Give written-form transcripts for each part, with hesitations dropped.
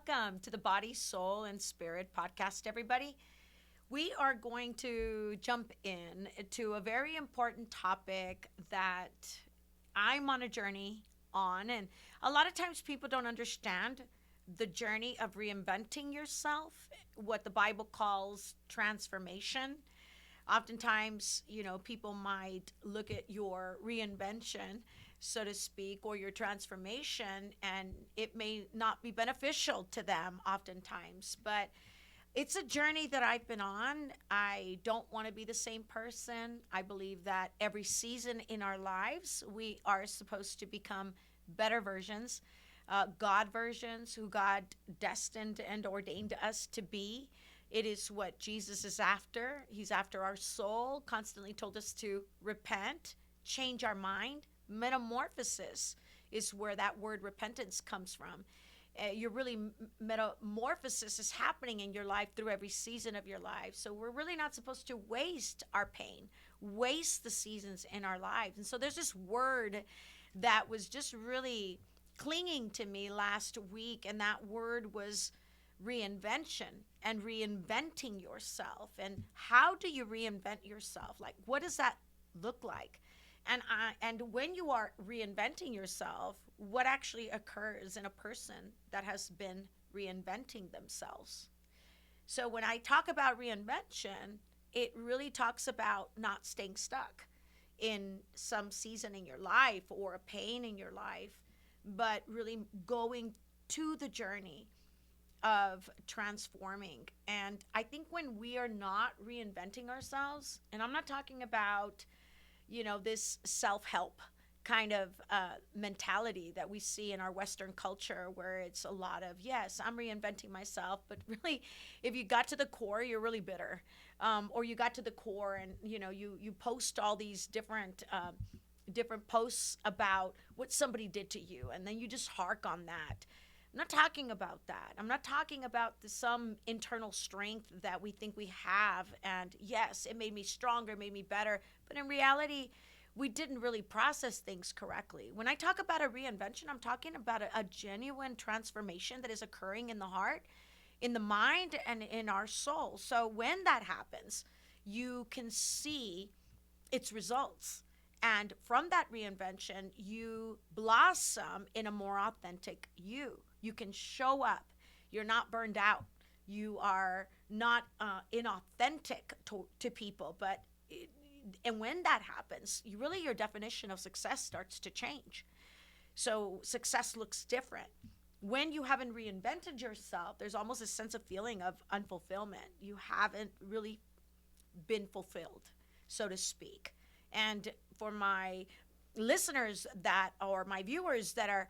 welcome to the Body, Soul, and Spirit podcast, everybody. We are going to jump in to a very important topic that I'm on a journey on. And a lot of times people don't understand the journey of reinventing yourself, what the Bible calls transformation. Oftentimes, people might look at your reinvention, so to speak, or your transformation, and it may not be beneficial to them oftentimes. But it's a journey that I've been on. I don't want to be the same person. I believe that every season in our lives, we are supposed to become better versions, God versions, who God destined and ordained us to be. It is what Jesus is after. He's after our soul, constantly told us to repent, change our mind. Metamorphosis is where that word repentance comes from. You're really, metamorphosis is happening in your life through every season of your life. So we're really not supposed to waste our pain, waste the seasons in our lives. And so there's this word that was just really clinging to me last week, and that word was reinvention and reinventing yourself. And how do you reinvent yourself? Like, what does that look like? And when you are reinventing yourself, what actually occurs in a person that has been reinventing themselves? So when I talk about reinvention, it really talks about not staying stuck in some season in your life or a pain in your life, but really going to the journey of transforming. And I think when we are not reinventing ourselves, and I'm not talking about this self-help kind of mentality that we see in our Western culture, where it's a lot of, yes, I'm reinventing myself, but really, if you got to the core, you're really bitter, or you got to the core, and you post all these different posts about what somebody did to you, and then you just hark on that. I'm not talking about that. I'm not talking about some internal strength that we think we have. And yes, it made me stronger, made me better. But in reality, we didn't really process things correctly. When I talk about a reinvention, I'm talking about a genuine transformation that is occurring in the heart, in the mind, and in our soul. So when that happens, you can see its results. And from that reinvention, you blossom in a more authentic you. You can show up. You're not burned out. You are not inauthentic to people. And when that happens, your definition of success starts to change. So success looks different. When you haven't reinvented yourself, there's almost a sense of feeling of unfulfillment. You haven't really been fulfilled, so to speak. And for my listeners or my viewers that are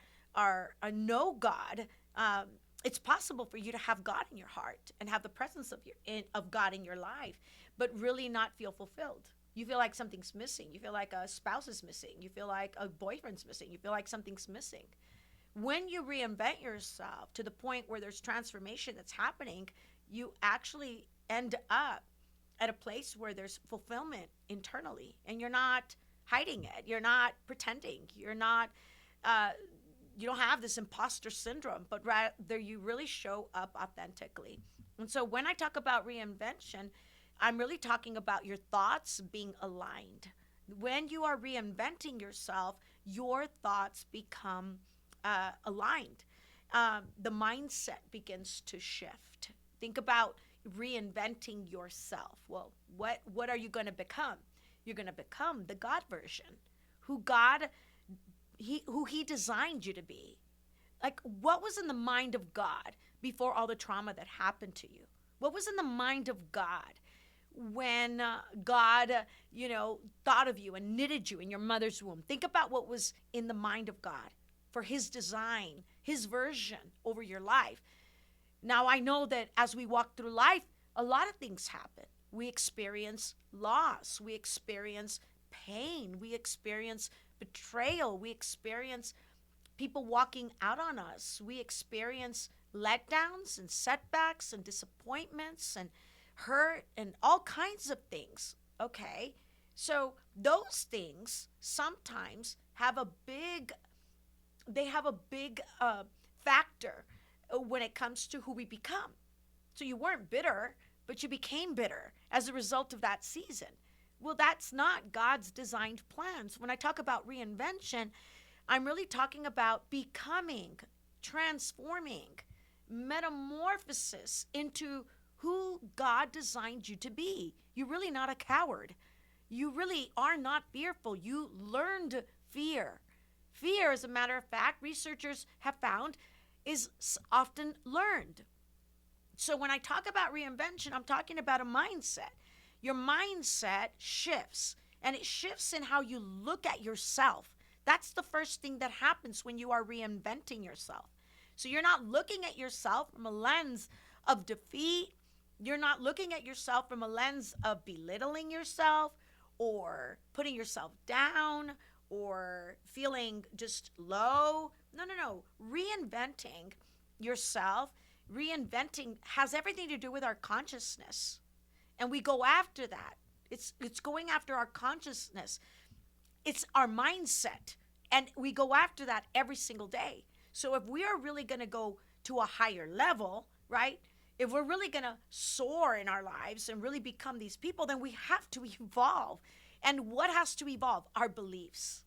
know God, it's possible for you to have God in your heart and have the presence of God in your life, but really not feel fulfilled. You feel like something's missing. You feel like a spouse is missing. You feel like a boyfriend's missing. You feel like something's missing. When you reinvent yourself to the point where there's transformation that's happening, you actually end up at a place where there's fulfillment internally, and you're not hiding it. You're not pretending. You're not, you don't have this imposter syndrome, but rather you really show up authentically. And so when I talk about reinvention, I'm really talking about your thoughts being aligned. When you are reinventing yourself, your thoughts become aligned. The mindset begins to shift. Think about reinventing yourself. Well, what are you going to become? You're going to become the God version, who he designed you to be. Like, what was in the mind of God before all the trauma that happened to you? What was in the mind of God when God, thought of you and knitted you in your mother's womb? Think about what was in the mind of God for his design, his version over your life. Now, I know that as we walk through life, a lot of things happen. We experience loss. We experience pain. We experience betrayal. We experience people walking out on us. We experience letdowns and setbacks and disappointments and hurt and all kinds of things. Okay? So those things sometimes have a big factor when it comes to who we become. So you weren't bitter, but you became bitter as a result of that season. Well, that's not God's designed plans. When I talk about reinvention, I'm really talking about becoming, transforming, metamorphosis into who God designed you to be. You're really not a coward. You really are not fearful. You learned fear. Fear, as a matter of fact, researchers have found, is often learned. So when I talk about reinvention, I'm talking about a mindset. Your mindset shifts, and it shifts in how you look at yourself. That's the first thing that happens when you are reinventing yourself. So you're not looking at yourself from a lens of defeat. You're not looking at yourself from a lens of belittling yourself or putting yourself down or feeling just low. No, no, no. Reinventing yourself, reinventing has everything to do with our consciousness. And we go after that. It's going after our consciousness. It's our mindset. And we go after that every single day. So if we are really going to go to a higher level, right? If we're really going to soar in our lives and really become these people, then we have to evolve. And what has to evolve? Our beliefs.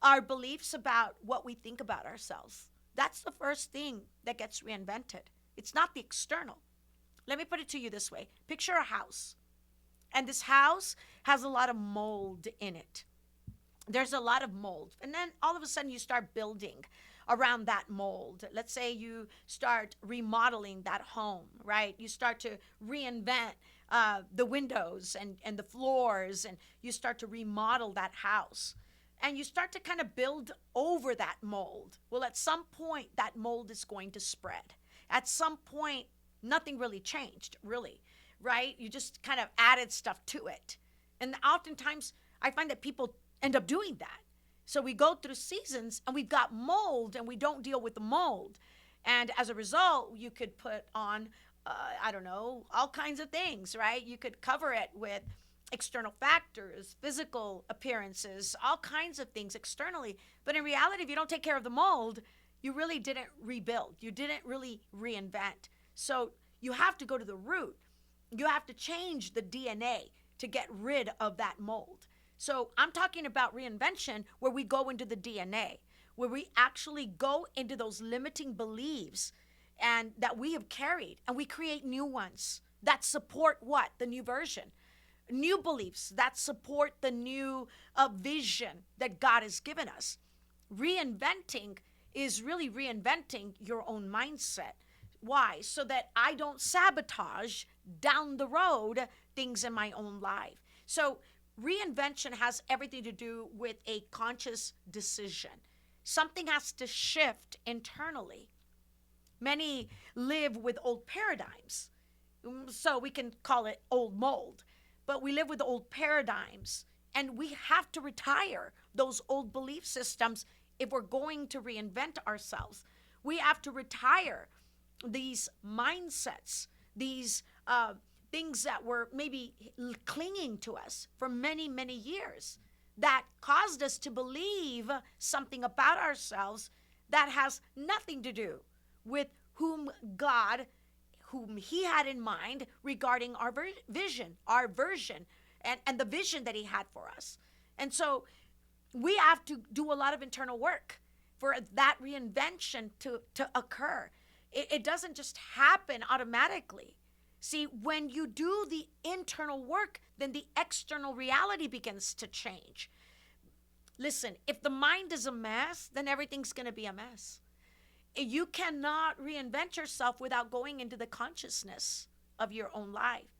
Our beliefs about what we think about ourselves. That's the first thing that gets reinvented. It's not the external. Let me put it to you this way. Picture a house. And this house has a lot of mold in it. There's a lot of mold. And then all of a sudden you start building around that mold. Let's say you start remodeling that home, right? You start to reinvent the windows and the floors, and you start to remodel that house. And you start to kind of build over that mold. Well, at some point, that mold is going to spread. At some point, nothing really changed, really, right? You just kind of added stuff to it. And oftentimes, I find that people end up doing that. So we go through seasons and we've got mold and we don't deal with the mold. And as a result, you could put on, I don't know, all kinds of things, right? You could cover it with external factors, physical appearances, all kinds of things externally. But in reality, if you don't take care of the mold, you really didn't rebuild. You didn't really reinvent. So you have to go to the root. You have to change the DNA to get rid of that mold. So I'm talking about reinvention where we go into the DNA, where we actually go into those limiting beliefs and that we have carried, and we create new ones that support what? The new version. New beliefs that support the new vision that God has given us. Reinventing is really reinventing your own mindset. Why? So that I don't sabotage down the road things in my own life. So reinvention has everything to do with a conscious decision. Something has to shift internally. Many live with old paradigms. So we can call it old mold. But we live with old paradigms. And we have to retire those old belief systems if we're going to reinvent ourselves. We have to retire these mindsets, these things that were maybe clinging to us for many, many years that caused us to believe something about ourselves that has nothing to do with whom He had in mind regarding our vision, our version, and the vision that He had for us. And so we have to do a lot of internal work for that reinvention to occur. It doesn't just happen automatically. See, when you do the internal work, then the external reality begins to change. Listen, if the mind is a mess, then everything's going to be a mess. You cannot reinvent yourself without going into the consciousness of your own life.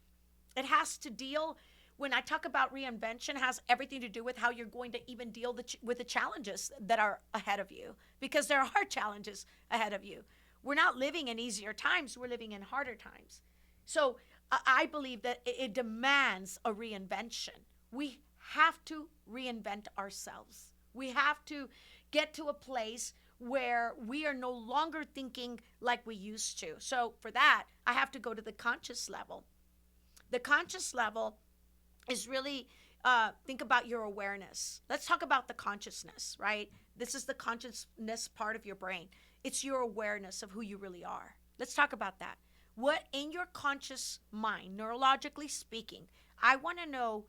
It has to deal, when I talk about reinvention, has everything to do with how you're going to even deal with the challenges that are ahead of you, because there are challenges ahead of you. We're not living in easier times, we're living in harder times. So I believe that it demands a reinvention. We have to reinvent ourselves. We have to get to a place where we are no longer thinking like we used to. So for that, I have to go to the conscious level. The conscious level is really, think about your awareness. Let's talk about the consciousness, right? This is the consciousness part of your brain. It's your awareness of who you really are. Let's talk about that. What in your conscious mind, neurologically speaking, I want to know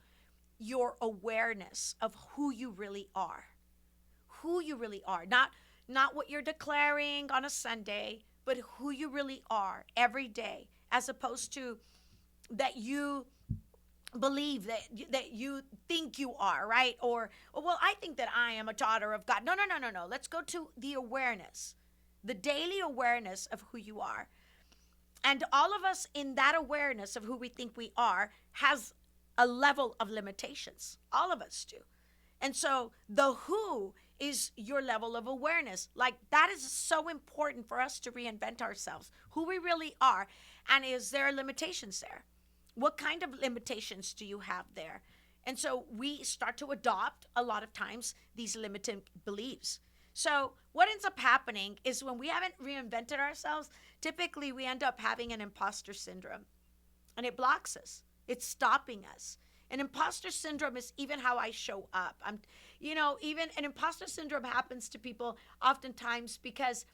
your awareness of who you really are. Who you really are. Not what you're declaring on a Sunday, but who you really are every day, as opposed to that you believe that you think you are, right? Or, "Oh, well, I think that I am a daughter of God." No, no, no, no, no. Let's go to the awareness, the daily awareness of who you are. And all of us in that awareness of who we think we are has a level of limitations. All of us do. And so the who is your level of awareness. Like, that is so important for us to reinvent ourselves, who we really are. And is there limitations there? What kind of limitations do you have there? And so we start to adopt a lot of times these limiting beliefs. So what ends up happening is when we haven't reinvented ourselves, typically we end up having an imposter syndrome, and it blocks us. It's stopping us. An imposter syndrome is even how I show up. Even an imposter syndrome happens to people oftentimes because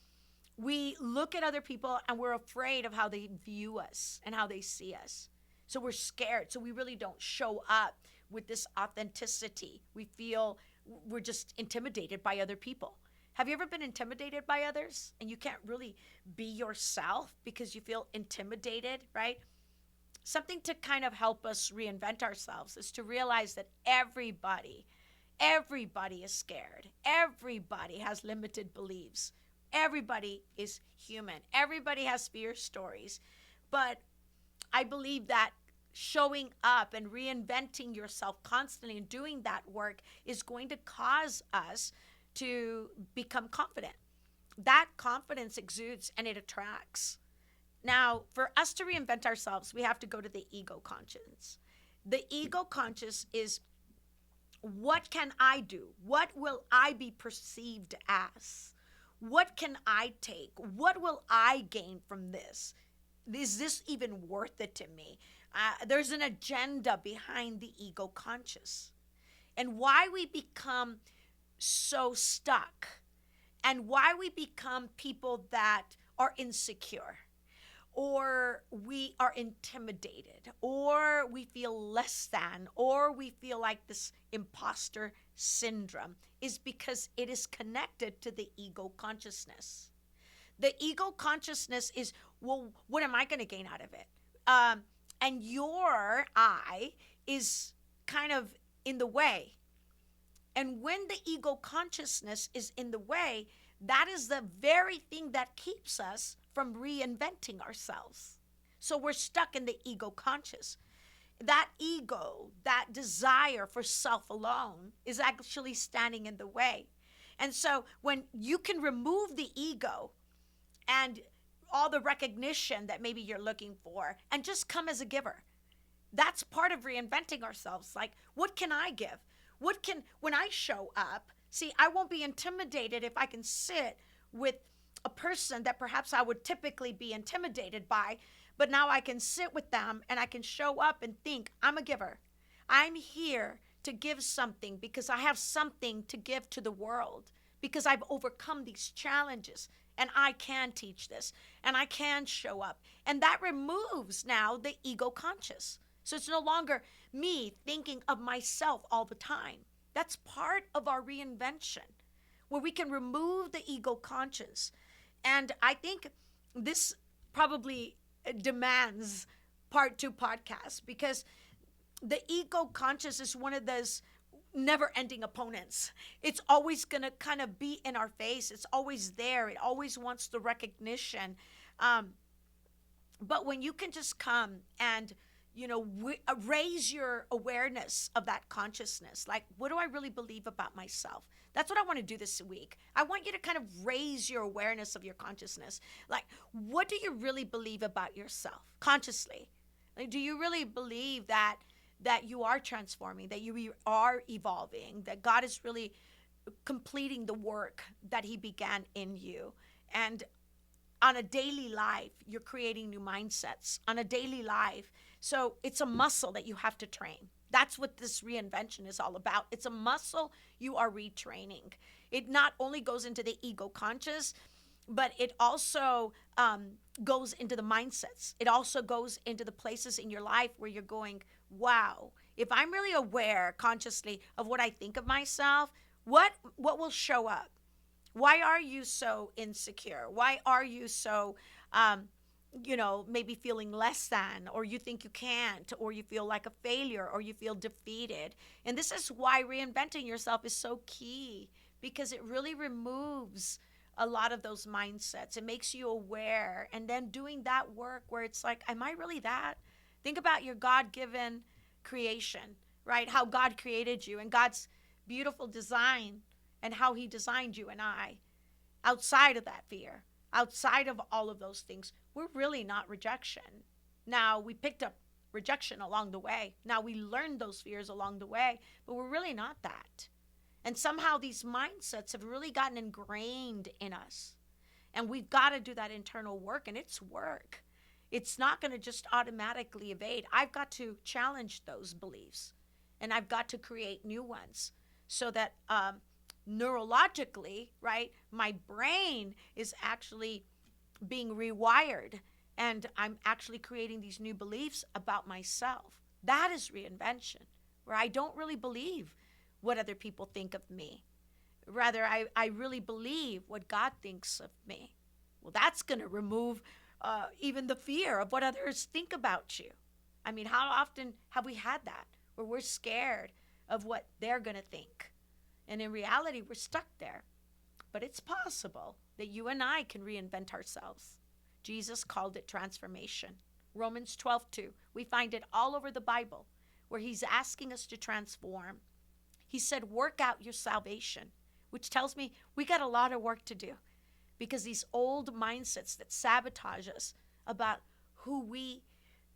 we look at other people and we're afraid of how they view us and how they see us. So we're scared. So we really don't show up with this authenticity. We feel we're just intimidated by other people. Have you ever been intimidated by others and you can't really be yourself because you feel intimidated, right? Something to kind of help us reinvent ourselves is to realize that everybody is scared. Everybody has limited beliefs. Everybody is human. Everybody has fear stories. But I believe that showing up and reinventing yourself constantly and doing that work is going to cause us to become confident. That confidence exudes and it attracts. Now, for us to reinvent ourselves, we have to go to the ego conscious. The ego conscious is, what can I do? What will I be perceived as? What can I take? What will I gain from this? Is this even worth it to me? There's an agenda behind the ego conscious. And why we become so stuck and why we become people that are insecure, or we are intimidated, or we feel less than, or we feel like this imposter syndrome, is because it is connected to the ego consciousness. The ego consciousness is, well, what am I going to gain out of it? And your I is kind of in the way. And when the ego consciousness is in the way, that is the very thing that keeps us from reinventing ourselves. So we're stuck in the ego conscious. That ego, that desire for self alone, is actually standing in the way. And so when you can remove the ego and all the recognition that maybe you're looking for and just come as a giver, that's part of reinventing ourselves. Like, what can I give? When I show up, see, I won't be intimidated if I can sit with a person that perhaps I would typically be intimidated by, but now I can sit with them and I can show up and think, I'm a giver. I'm here to give something because I have something to give to the world, because I've overcome these challenges and I can teach this and I can show up. And that removes now the ego conscious. So it's no longer me thinking of myself all the time. That's part of our reinvention, where we can remove the ego conscious. And I think this probably demands part 2 podcast, because the ego conscious is one of those never-ending opponents. It's always going to kind of be in our face. It's always there. It always wants the recognition. But when you can just come and raise your awareness of that consciousness. Like, what do I really believe about myself? That's what I want to do this week. I want you to kind of raise your awareness of your consciousness. Like, what do you really believe about yourself consciously? Like, do you really believe that you are transforming, that you are evolving, that God is really completing the work that he began in you? And on a daily life, you're creating new mindsets on a daily life. So it's a muscle that you have to train. That's what this reinvention is all about. It's a muscle you are retraining. It not only goes into the ego conscious, but it also goes into the mindsets. It also goes into the places in your life where you're going, wow, if I'm really aware consciously of what I think of myself, what will show up? Why are you so insecure? Why are you so, maybe feeling less than, or you think you can't, or you feel like a failure, or you feel defeated? And this is why reinventing yourself is so key, because it really removes a lot of those mindsets. It makes you aware, and then doing that work where it's like, am I really that? Think about your God given creation, right? How God created you and God's beautiful design and how He designed you and I. Outside of that fear, outside of all of those things, we're really not rejection. Now, we picked up rejection along the way. Now, we learned those fears along the way, but we're really not that. And somehow these mindsets have really gotten ingrained in us. And we've got to do that internal work, and it's work. It's not going to just automatically evade. I've got to challenge those beliefs, and I've got to create new ones so that neurologically, right, my brain is actually being rewired, and I'm actually creating these new beliefs about myself. That is reinvention, where I don't really believe what other people think of me. Rather, I really believe what God thinks of me. Well, that's going to remove even the fear of what others think about you. I mean, how often have we had that where we're scared of what they're going to think? And in reality, we're stuck there. But it's possible that you and I can reinvent ourselves. Jesus called it transformation. Romans 12:2. We find it all over the Bible where He's asking us to transform. He said, work out your salvation, which tells me we got a lot of work to do, because these old mindsets that sabotage us about who we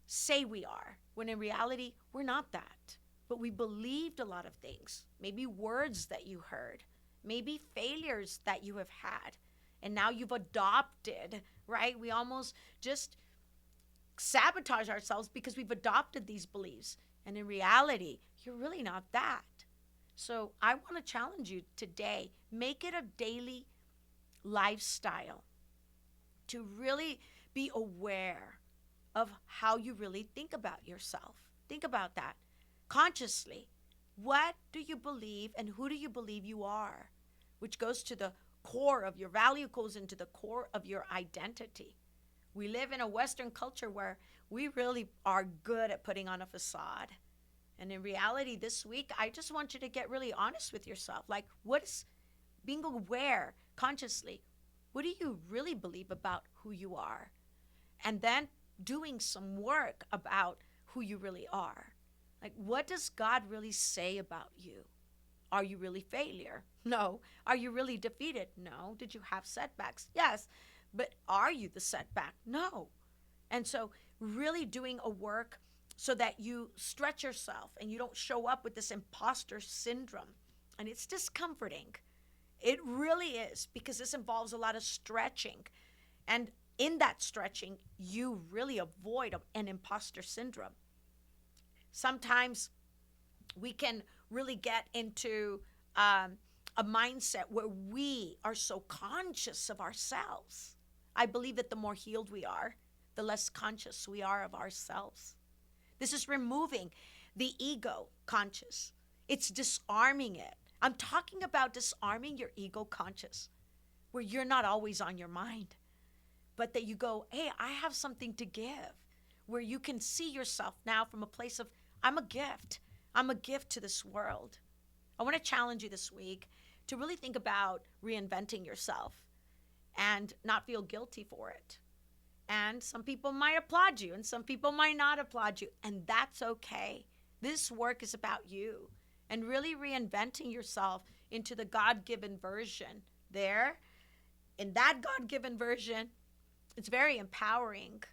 say we are, when in reality, we're not that. But we believed a lot of things, maybe words that you heard, maybe failures that you have had, and now you've adopted, right? We almost just sabotage ourselves because we've adopted these beliefs. And in reality, you're really not that. So I want to challenge you today, make it a daily lifestyle to really be aware of how you really think about yourself. Think about that consciously. What do you believe and who do you believe you are? Which goes to the core of your value, goes into the core of your identity. We live in a Western culture where we really are good at putting on a facade. And in reality, this week, I just want you to get really honest with yourself. Like, what's being aware consciously? What do you really believe about who you are? And then doing some work about who you really are. Like, what does God really say about you? Are you really failure? No. Are you really defeated? No. Did you have setbacks? Yes. But are you the setback? No. And so really doing a work so that you stretch yourself and you don't show up with this imposter syndrome. And it's discomforting. It really is, because this involves a lot of stretching. And in that stretching, you really avoid an imposter syndrome. Sometimes we can really get into a mindset where we are so conscious of ourselves. I believe that the more healed we are, the less conscious we are of ourselves. This is removing the ego conscious. It's disarming it. I'm talking about disarming your ego conscious, where you're not always on your mind, but that you go, hey, I have something to give, where you can see yourself now from a place of, I'm a gift. I'm a gift to this world. I want to challenge you this week to really think about reinventing yourself and not feel guilty for it. And some people might applaud you and some people might not applaud you. And that's okay. This work is about you and really reinventing yourself into the God-given version. There, in that God-given version, it's very empowering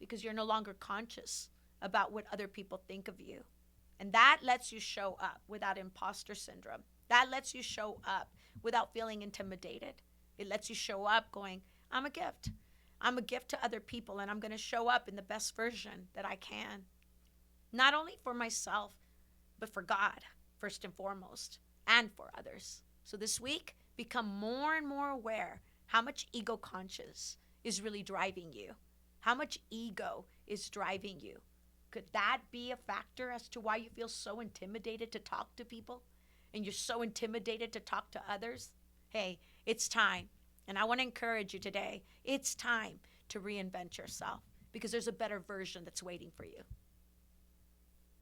because you're no longer conscious about what other people think of you. And that lets you show up without imposter syndrome. That lets you show up without feeling intimidated. It lets you show up going, I'm a gift. I'm a gift to other people, and I'm going to show up in the best version that I can. Not only for myself, but for God, first and foremost, and for others. So this week, become more and more aware How much ego conscious is really driving you? How much ego is driving you? Could that be a factor as to why you feel so intimidated to talk to people and you're so intimidated to talk to others? Hey, it's time. And I want to encourage you today. It's time to reinvent yourself because there's a better version that's waiting for you.